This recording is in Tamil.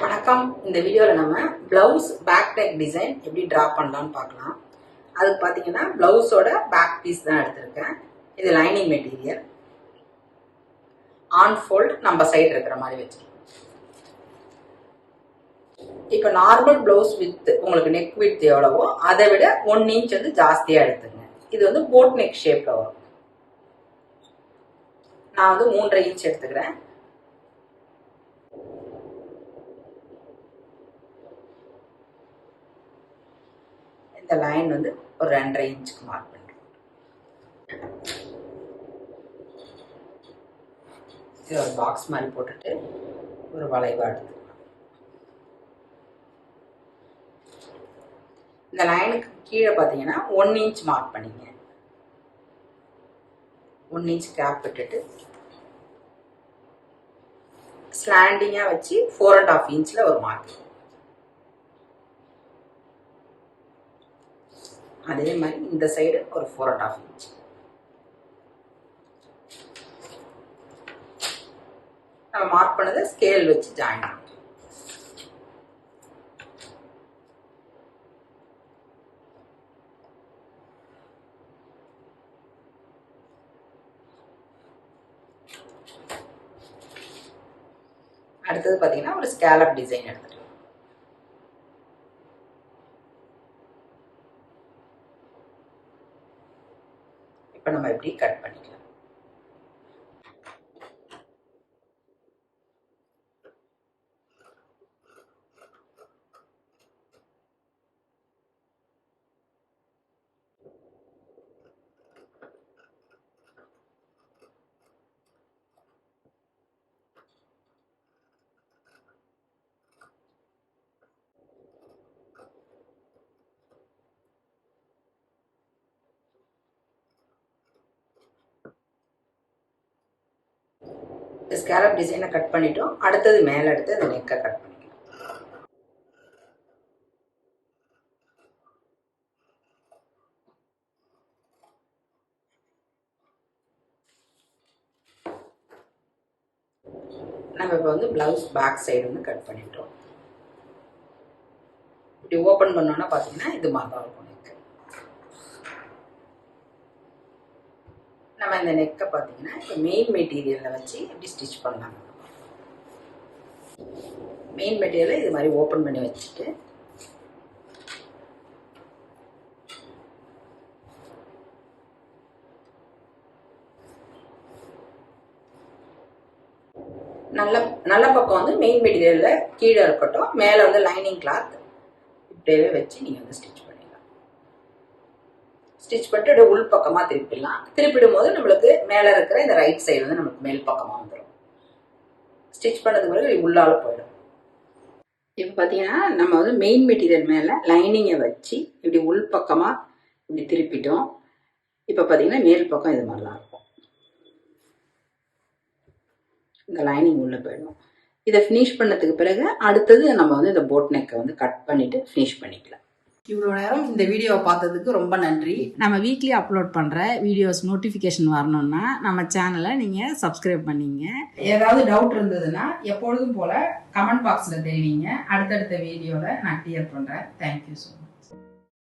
வணக்கம். இந்த வீடியோவில் நம்ம பிளவுஸ் பேக் நெக் டிசைன் எப்படி டிரா பண்ணலாம்னு பார்க்கலாம். அதுக்கு பார்த்தீங்கன்னா பிளவுஸோட பேக் பீஸ் தான் எடுத்திருக்கேன். இது லைனிங் மெட்டீரியல். ஆன் ஃபோல்ட் நம்ம சைடு இருக்கிற மாதிரி வச்சிருக்கோம். இப்போ நார்மல் பிளவுஸ் வித் உங்களுக்கு நெக் வித் எவ்வளவோ அதை விட 1 இன்ச் வந்து ஜாஸ்தியாக எடுத்துங்க. இது வந்து போட் நெக் ஷேப்பில் வரும். நான் வந்து 3.5 இன்ச் எடுத்துக்கிறேன். இந்த லைன் வந்து ஒரு 2.5 இன்ச்சுக்கு மார்க் பண்ணுறேன். இது ஒரு பாக்ஸ் மாதிரி போட்டுட்டு ஒரு வளைவா எடுத்துக்கலாம். இந்த லைனுக்கு கீழே பார்த்தீங்கன்னா 1 இன்ச் மார்க் பண்ணிங்க. 1 இன்ச் கேப் விட்டுட்டு ஸ்லாண்டிங்காக வச்சு 4.5 இன்ச்சில் ஒரு மார்க். அதே மாதிரி இந்த சைடு ஒரு 4.5 இன்ச். நம்ம மார்க் பண்ணதை ஸ்கேல் வச்சு ஜாயின் பண்ணணும். அடுத்தது பார்த்தீங்கன்னா ஒரு ஸ்கேலப் டிசைன் எடுத்துக்கலாம். இப்போ நம்ம எப்படி கட் பண்ணிக்கலாம். ஸ்கேலப் டிசைனை கட் பண்ணிட்டோம். அடுத்தது மேலே எடுத்து அந்த நெக்கை கட் பண்ணிக்கலாம். நம்ம இப்போ வந்து பிளவுஸ் பேக் சைடு வந்து கட் பண்ணிட்டோம். இப்படி ஓப்பன் பண்ணோன்னா பார்த்தீங்கன்னா இது மாதிரி தான் இருக்கும் நெக்கு. நம்ம இந்த நெக்கை பார்த்தீங்கன்னா இப்போ மெயின் மெட்டீரியலில் வச்சு எப்படி ஸ்டிச் பண்ணலாம். மெயின் மெட்டீரியலை இது மாதிரி ஓப்பன் பண்ணி வச்சுட்டு நல்ல பக்கம் வந்து மெயின் மெட்டீரியலில் கீழே இருக்கட்டும், மேலே வந்து லைனிங் கிளாத் இப்படியே வச்சு நீங்கள் வந்து ஸ்டிச் பண்ணிடலாம். ஸ்டிச் பண்ணிட்டு உள் பக்கமாக திருப்பிடலாம். திருப்பிடும் போது நம்மளுக்கு மேலே இருக்கிற இந்த ரைட் சைடு வந்து நமக்கு மேல் பக்கமாக வந்துடும். ஸ்டிச் பண்ணதுக்கு பிறகு உள்ளால போயிடும். இப்போ பார்த்தீங்கன்னா நம்ம வந்து மெயின் மெட்டீரியல் மேலே லைனிங்கை வச்சு இப்படி உள் பக்கமாக இப்படி திருப்பிட்டோம். இப்போ பார்த்தீங்கன்னா மேல் பக்கம் இது மாதிரிலாம் இருக்கும். இந்த லைனிங் உள்ளே போயிடும். இதை ஃபினிஷ் பண்ணதுக்கு பிறகு அடுத்தது நம்ம வந்து இந்த போட் நெக்கை வந்து கட் பண்ணிவிட்டு ஃபினிஷ் பண்ணிக்கலாம். இவ்வளோ நேரம் இந்த வீடியோவை பார்த்ததுக்கு ரொம்ப நன்றி. நம்ம வீக்லி அப்லோட் பண்ணுற வீடியோஸ் நோட்டிஃபிகேஷன் வரணும்னா நம்ம சேனலை நீங்கள் சப்ஸ்கிரைப் பண்ணிங்க. ஏதாவது டவுட் இருந்ததுன்னா எப்பொழுதும் போல் கமெண்ட் பாக்ஸில் தெரிவிங்க. அடுத்தடுத்த வீடியோவில் நான் கிளியர் பண்ணுறேன். Thank you so much.